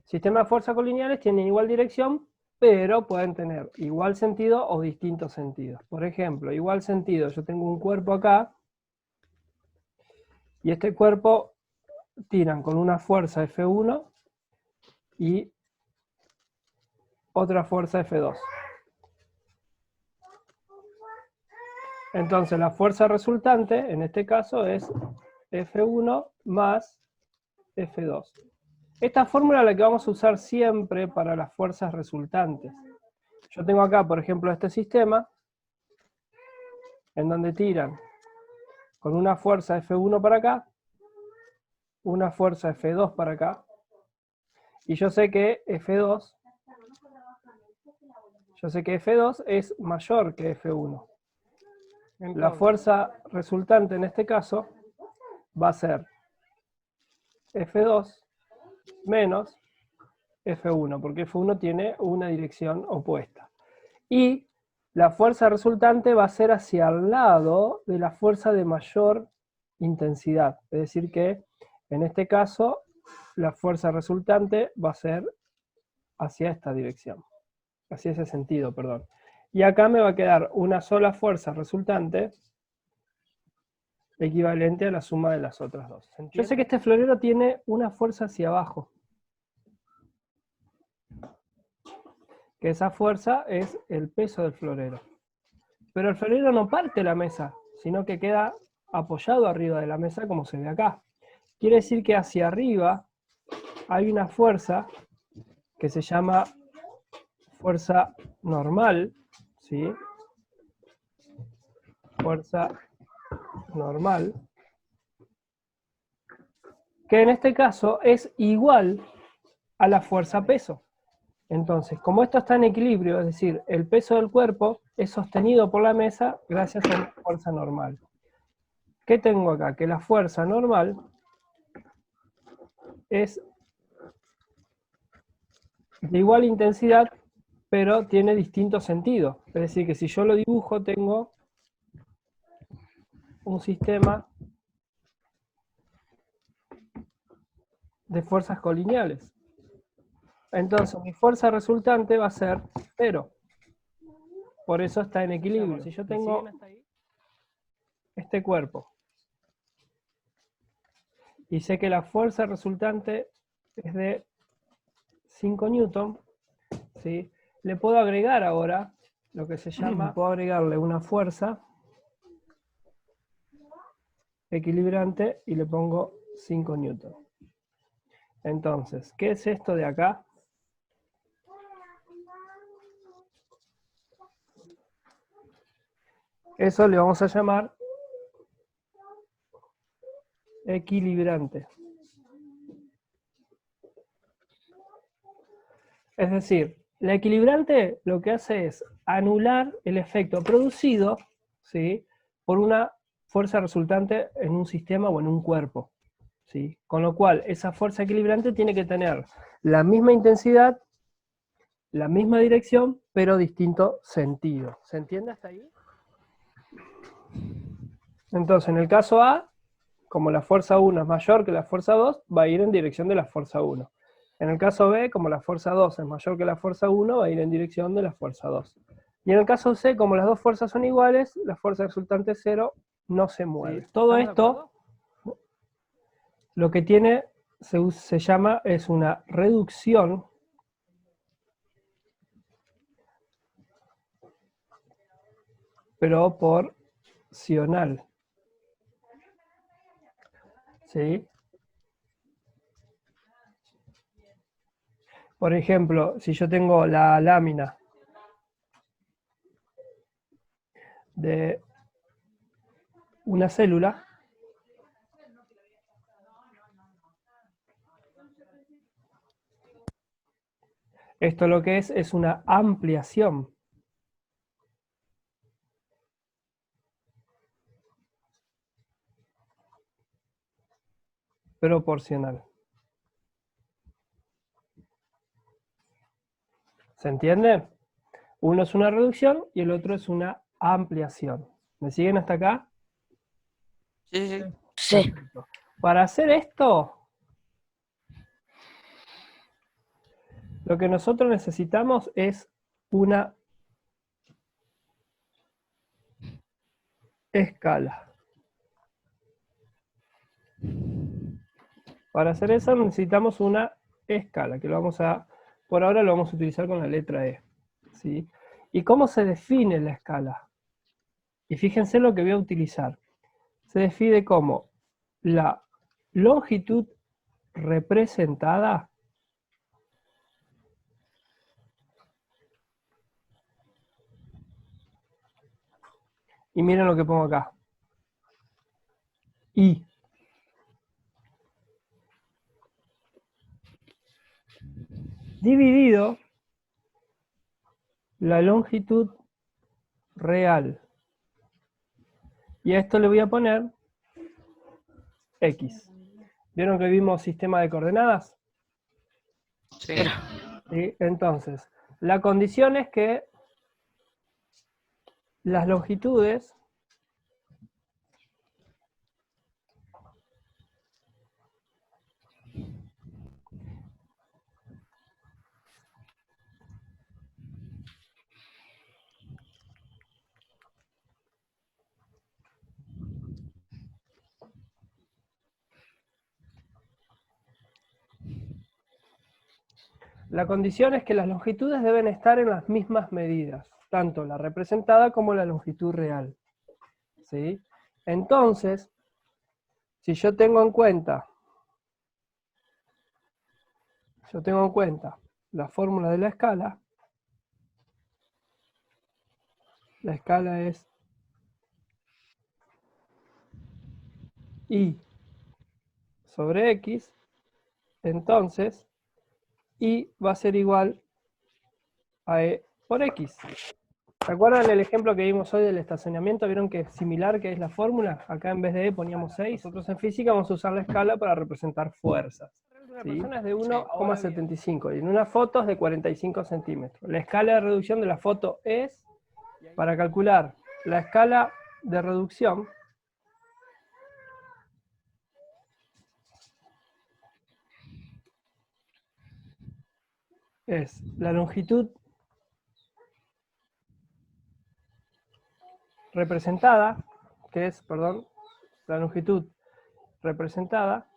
Sistemas de fuerzas colineales tienen igual dirección, pero pueden tener igual sentido o distintos sentidos. Por ejemplo, igual sentido, yo tengo un cuerpo acá, y este cuerpo tiran con una fuerza F1 y otra fuerza F2. Entonces la fuerza resultante, en este caso, es F1 más F2. Esta fórmula es la que vamos a usar siempre para las fuerzas resultantes. Yo tengo acá, por ejemplo, este sistema, en donde tiran con una fuerza F1 para acá, una fuerza F2 para acá, y yo sé que F2 es mayor que F1. La fuerza resultante en este caso va a ser F2 menos F1, porque F1 tiene una dirección opuesta. Y la fuerza resultante va a ser hacia el lado de la fuerza de mayor intensidad. Es decir que, en este caso, la fuerza resultante va a ser hacia esta dirección. Hacia ese sentido, perdón. Y acá me va a quedar una sola fuerza resultante equivalente a la suma de las otras dos. Yo sé que este florero tiene una fuerza hacia abajo, que esa fuerza es el peso del florero. Pero el florero no parte la mesa, sino que queda apoyado arriba de la mesa como se ve acá. Quiere decir que hacia arriba hay una fuerza que se llama fuerza normal, ¿sí? Fuerza normal, que en este caso es igual a la fuerza peso. Entonces, como esto está en equilibrio, es decir, el peso del cuerpo es sostenido por la mesa gracias a la fuerza normal. ¿Qué tengo acá? Que la fuerza normal es de igual intensidad, pero tiene distinto sentido. Es decir, que si yo lo dibujo, tengo un sistema de fuerzas colineales. Entonces, mi fuerza resultante va a ser 0. Por eso está en equilibrio. Si yo tengo este cuerpo y sé que la fuerza resultante es de 5 newton, ¿sí? Le puedo agregar ahora lo que se llama, puedo agregarle una fuerza equilibrante y le pongo 5 newton. Entonces, ¿qué es esto de acá? Eso le vamos a llamar equilibrante. Es decir, la equilibrante lo que hace es anular el efecto producido, ¿sí?, por una fuerza resultante en un sistema o en un cuerpo, ¿sí? Con lo cual, esa fuerza equilibrante tiene que tener la misma intensidad, la misma dirección, pero distinto sentido. ¿Se entiende hasta ahí? Entonces, en el caso A, como la fuerza 1 es mayor que la fuerza 2, va a ir en dirección de la fuerza 1. En el caso B, como la fuerza 2 es mayor que la fuerza 1, va a ir en dirección de la fuerza 2. Y en el caso C, como las dos fuerzas son iguales, la fuerza resultante 0 no se mueve. ¿Sí? Todo esto, lo que tiene, se llama, es una reducción proporcional. ¿Sí? Por ejemplo, si yo tengo la lámina de una célula, esto lo que es una ampliación. Proporcional. ¿Se entiende? Uno es una reducción y el otro es una ampliación. ¿Me siguen hasta acá? Sí. Perfecto. Para hacer esto, Lo que nosotros necesitamos es una escala. Para hacer eso necesitamos una escala, que por ahora lo vamos a utilizar con la letra E. ¿Sí? ¿Y cómo se define la escala? Y fíjense lo que voy a utilizar. Se define como la longitud representada y miren lo que pongo acá. Y dividido la longitud real. Y a esto le voy a poner X. ¿Vieron que vimos sistema de coordenadas? Sí. ¿Sí? Entonces, la condición es que las longitudes la condición es que las longitudes deben estar en las mismas medidas, tanto la representada como la longitud real. ¿Sí? Entonces, si yo tengo en cuenta la fórmula de la escala es y sobre x, entonces y va a ser igual a e por x. ¿Se acuerdan el ejemplo que vimos hoy del estacionamiento? ¿Vieron que es similar, que es la fórmula? Acá en vez de e poníamos 6. Nosotros en física vamos a usar la escala para representar fuerzas. Una persona es de 1,75 y en una foto es de 45 centímetros. La escala de reducción de la foto es, para calcular la escala de reducción, es la longitud representada, la longitud representada,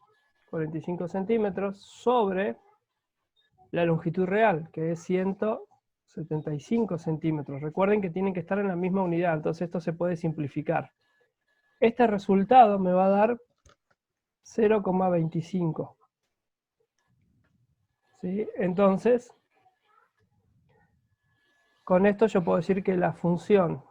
45 centímetros, sobre la longitud real, que es 175 centímetros. Recuerden que tienen que estar en la misma unidad, entonces esto se puede simplificar. Este resultado me va a dar 0,25. ¿Sí? Entonces, con esto yo puedo decir que la función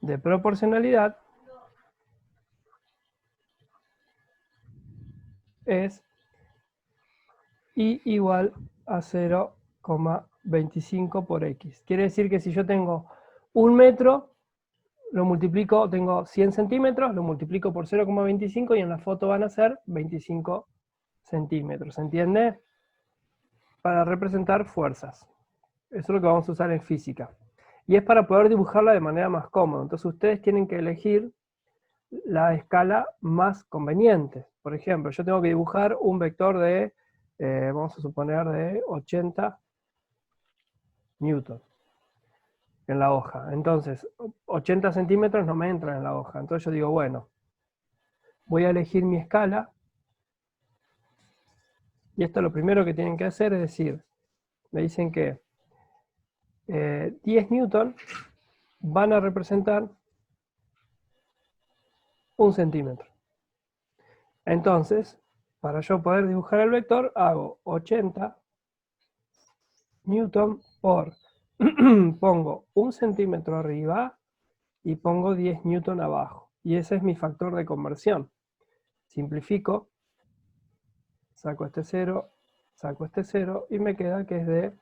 de proporcionalidad es y igual a 0,25 por x. Quiere decir que si yo tengo 1 metro, lo multiplico, tengo 100 centímetros, lo multiplico por 0,25 y en la foto van a ser 25 centímetros. ¿Se entiende? Para representar fuerzas. Eso es lo que vamos a usar en física. Y es para poder dibujarla de manera más cómoda. Entonces ustedes tienen que elegir la escala más conveniente. Por ejemplo, yo tengo que dibujar un vector de, vamos a suponer, de 80 newton en la hoja. Entonces, 80 centímetros no me entran en la hoja. Entonces yo digo, bueno, voy a elegir mi escala. Y esto lo primero que tienen que hacer es decir, me dicen que 10 newton van a representar 1 centímetro. Entonces, para yo poder dibujar el vector, hago 80 newton por, pongo 1 centímetro arriba y pongo 10 newton abajo. Y ese es mi factor de conversión. Simplifico, saco este 0 y me queda que es de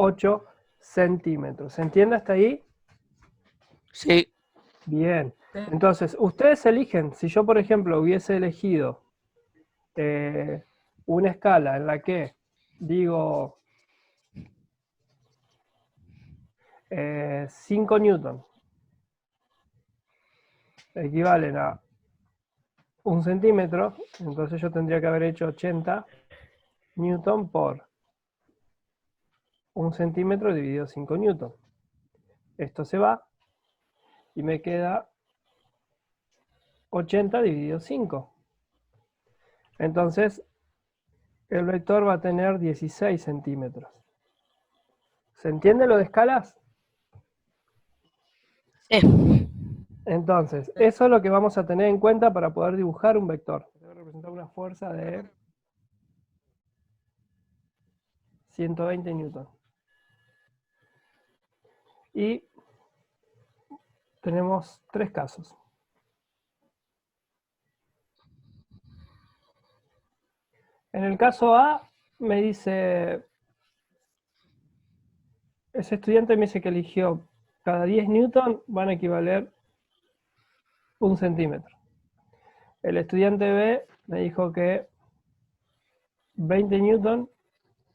8 centímetros. ¿Se entiende hasta ahí? Sí. Bien. Entonces, ustedes eligen, si yo por ejemplo hubiese elegido una escala en la que digo 5 newton equivalen a 1 centímetro, entonces yo tendría que haber hecho 80 newton por 1 centímetro dividido 5 newton. Esto se va y me queda 80 dividido 5. Entonces, el vector va a tener 16 centímetros. ¿Se entiende lo de escalas? Sí. Entonces, eso es lo que vamos a tener en cuenta para poder dibujar un vector. Debe representar una fuerza de 120 newton. Y tenemos 3 casos. En el caso A, me dice, ese estudiante me dice que eligió cada 10 newton van a equivaler 1 centímetro. El estudiante B me dijo que 20 newton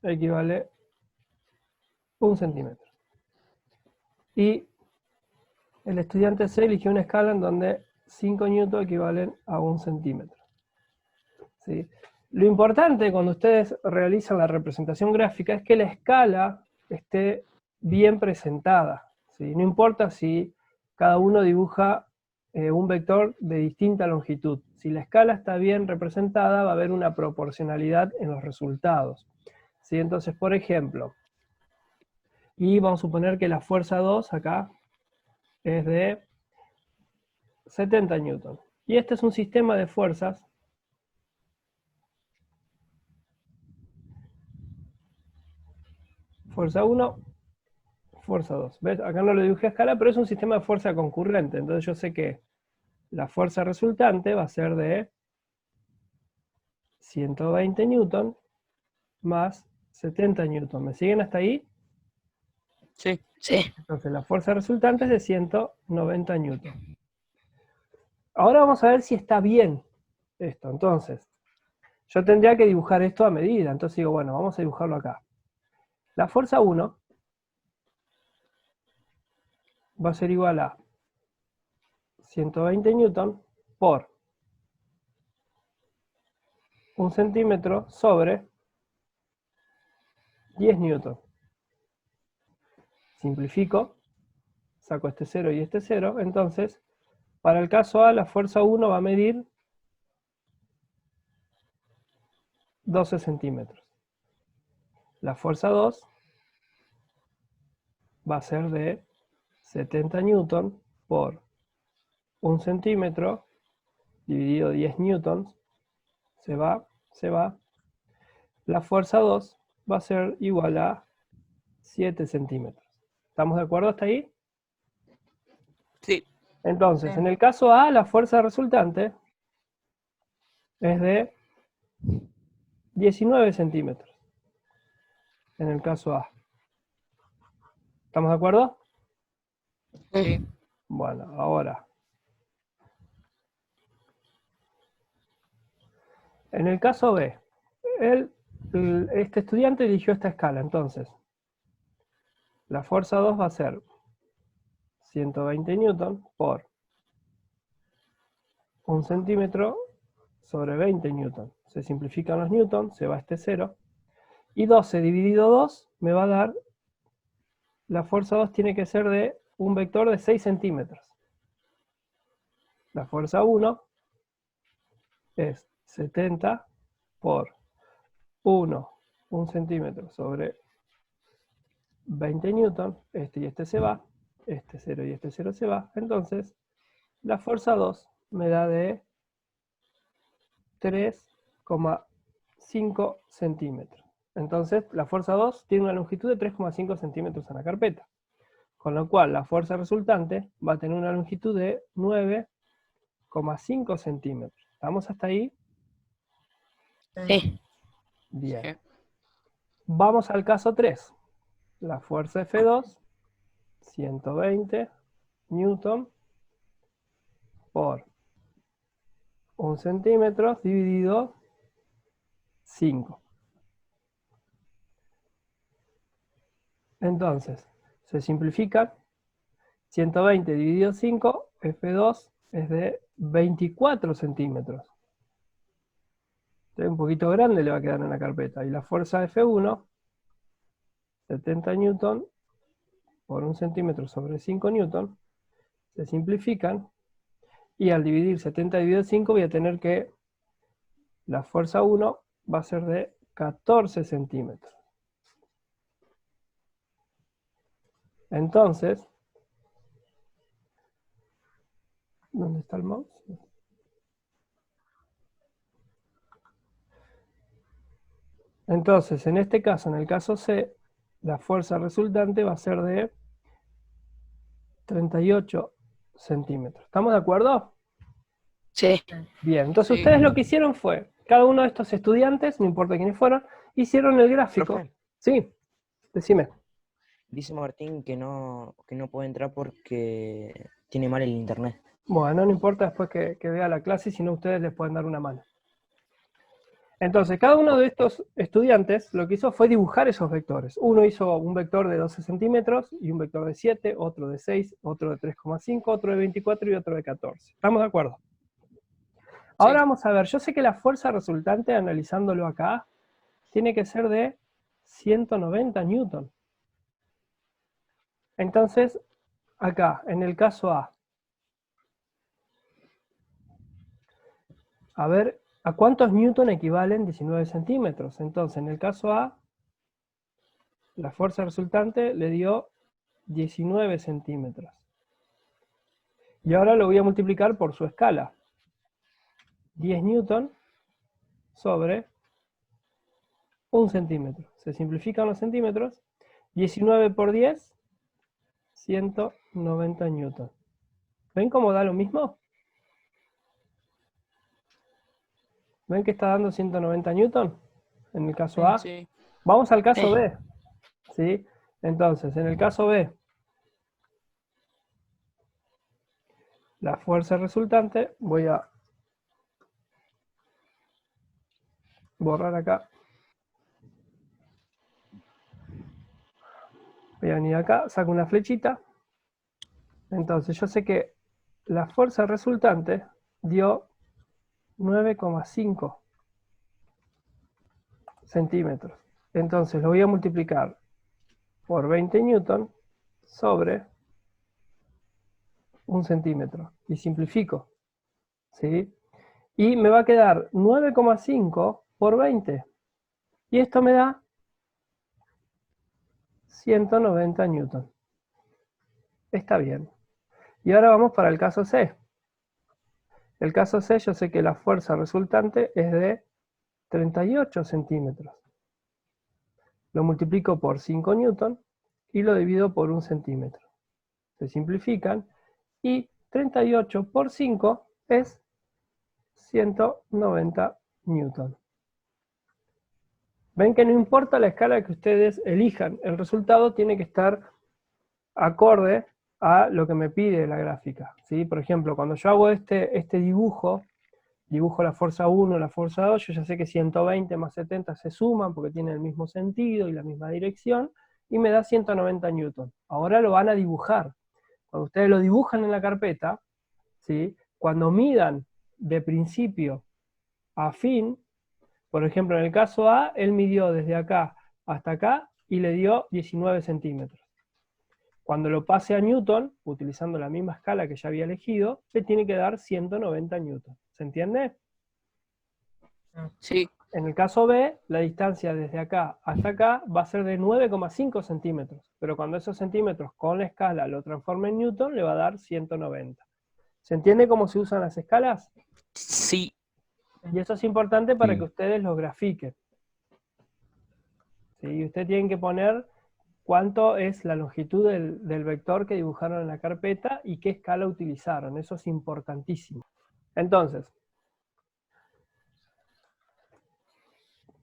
equivale 1 centímetro. Y el estudiante C eligió una escala en donde 5 newton equivalen a 1 centímetro. ¿Sí? Lo importante cuando ustedes realizan la representación gráfica es que la escala esté bien presentada. ¿Sí? No importa si cada uno dibuja un vector de distinta longitud. Si la escala está bien representada, va a haber una proporcionalidad en los resultados. ¿Sí? Entonces, por ejemplo, y vamos a suponer que la fuerza 2 acá es de 70 newton. Y este es un sistema de fuerzas fuerza 1, fuerza 2. ¿Ves? Acá no lo dibujé a escala, pero es un sistema de fuerza concurrente. Entonces yo sé que la fuerza resultante va a ser de 120 newton más 70 newton. ¿Me siguen hasta ahí? Sí. Sí. Entonces la fuerza resultante es de 190 newton. Ahora vamos a ver si está bien esto. Entonces, yo tendría que dibujar esto a medida. Entonces digo, bueno, vamos a dibujarlo acá. La fuerza 1 va a ser igual a 120 newton por 1 centímetro sobre 10 newton. Simplifico, saco este 0 y este 0, entonces, para el caso A, la fuerza 1 va a medir 12 centímetros. La fuerza 2 va a ser de 70 newton por 1 centímetro dividido 10 newtons, se va, se va. La fuerza 2 va a ser igual a 7 centímetros. ¿Estamos de acuerdo hasta ahí? Sí. Entonces, en el caso A, la fuerza resultante es de 19 centímetros. En el caso A. ¿Estamos de acuerdo? Sí. Bueno, ahora. En el caso B, este estudiante eligió esta escala, entonces, la fuerza 2 va a ser 120 newton por 1 centímetro sobre 20 newton. Se simplifican los newtons, se va este 0. Y 12 dividido 2 me va a dar, la fuerza 2 tiene que ser de un vector de 6 centímetros. La fuerza 1 es 70 por 1 centímetro sobre 20 newton, este y este se va, este 0 y este 0 se va, entonces la fuerza 2 me da de 3,5 centímetros. Entonces la fuerza 2 tiene una longitud de 3,5 centímetros en la carpeta, con lo cual la fuerza resultante va a tener una longitud de 9,5 centímetros. ¿Estamos hasta ahí? Sí. Bien. Sí. Vamos al caso 3. La fuerza F2, 120 newton por 1 centímetro dividido 5. Entonces, se simplifica. 120 dividido 5, F2 es de 24 centímetros. Entonces, un poquito grande le va a quedar en la carpeta. Y la fuerza F1, 70 newton por 1 centímetro sobre 5 newton, se simplifican. Y al dividir 70 dividido 5 voy a tener que la fuerza 1 va a ser de 14 centímetros. Entonces, ¿dónde está el mouse? Entonces, en este caso, en el caso C, la fuerza resultante va a ser de 38 centímetros. ¿Estamos de acuerdo? Sí. Bien, entonces Sí. ustedes lo que hicieron fue, cada uno de estos estudiantes, no importa quiénes fueron, hicieron el gráfico. Profe, Sí, decime. dice Martín que no puede entrar porque tiene mal el internet. Bueno, no importa después que vea la clase, sino ustedes les pueden dar una mano. Entonces, cada uno de estos estudiantes lo que hizo fue dibujar esos vectores. Uno hizo un vector de 12 centímetros y un vector de 7, otro de 6, otro de 3,5, otro de 24 y otro de 14. ¿Estamos de acuerdo? Ahora vamos a ver, yo sé que la fuerza resultante, analizándolo acá, tiene que ser de 190 newton. Entonces, acá, en el caso a ver, ¿a cuántos newton equivalen 19 centímetros? Entonces, en el caso A, la fuerza resultante le dio 19 centímetros. Y ahora lo voy a multiplicar por su escala. 10 newton sobre 1 centímetro. Se simplifican los centímetros. 19 por 10, 190 newton. ¿Ven cómo da lo mismo? ¿Ven que está dando 190 newton? En el caso A. Sí. Vamos al caso Sí. B. ¿Sí? Entonces, en el caso B, la fuerza resultante, voy a borrar acá. Voy a venir acá, saco una flechita. Entonces, yo sé que la fuerza resultante dio 9,5 centímetros. Entonces, lo voy a multiplicar por 20 newton sobre 1 centímetro. Y simplifico. ¿Sí? Y me va a quedar 9,5 por 20. Y esto me da 190 newton. Está bien. Y ahora vamos para el caso C. El caso C, yo sé que la fuerza resultante es de 38 centímetros. Lo multiplico por 5 newton y lo divido por 1 centímetro. Se simplifican y 38 por 5 es 190 newton. Ven que no importa la escala que ustedes elijan, el resultado tiene que estar acorde a lo que me pide la gráfica. ¿Sí? Por ejemplo, cuando yo hago este dibujo la fuerza 1, la fuerza 2, yo ya sé que 120 más 70 se suman porque tienen el mismo sentido y la misma dirección, y me da 190 newton. Ahora lo van a dibujar. Cuando ustedes lo dibujan en la carpeta, ¿sí? Cuando midan de principio a fin, por ejemplo, en el caso A, él midió desde acá hasta acá y le dio 19 centímetros. Cuando lo pase a Newton, utilizando la misma escala que ya había elegido, le tiene que dar 190 newton. ¿Se entiende? Sí. En el caso B, la distancia desde acá hasta acá va a ser de 9,5 centímetros, pero cuando esos centímetros con la escala lo transforme en newton, le va a dar 190. ¿Se entiende cómo se usan las escalas? Sí. Y eso es importante para Sí. que ustedes lo grafiquen. ¿Sí? Ustedes tienen que poner cuánto es la longitud del vector que dibujaron en la carpeta y qué escala utilizaron. Eso es importantísimo. Entonces,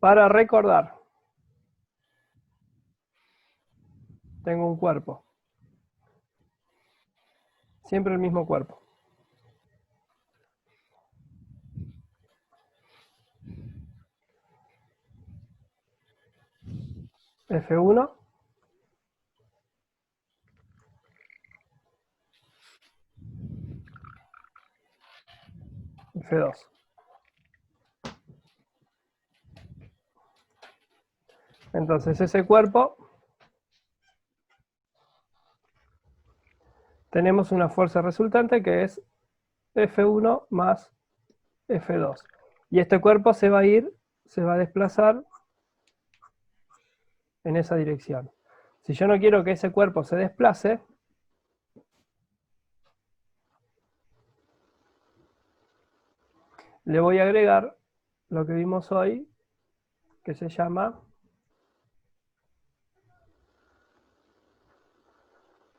para recordar, tengo un cuerpo. Siempre el mismo cuerpo. F1. F2. Entonces ese cuerpo, tenemos una fuerza resultante que es F1 más F2. Y este cuerpo se va a desplazar en esa dirección. Si yo no quiero que ese cuerpo se desplace, le voy a agregar lo que vimos hoy, que se llama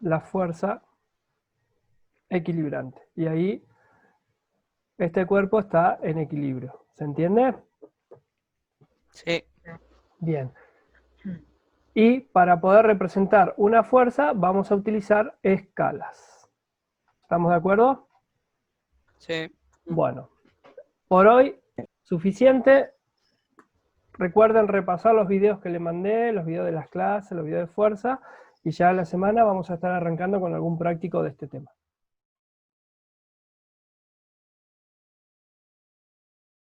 la fuerza equilibrante. Y ahí este cuerpo está en equilibrio. ¿Se entiende? Sí. Bien. Y para poder representar una fuerza vamos a utilizar escalas. ¿Estamos de acuerdo? Sí. Bueno, por hoy suficiente. Recuerden repasar los videos que les mandé, los videos de las clases, los videos de fuerza, y ya la semana vamos a estar arrancando con algún práctico de este tema.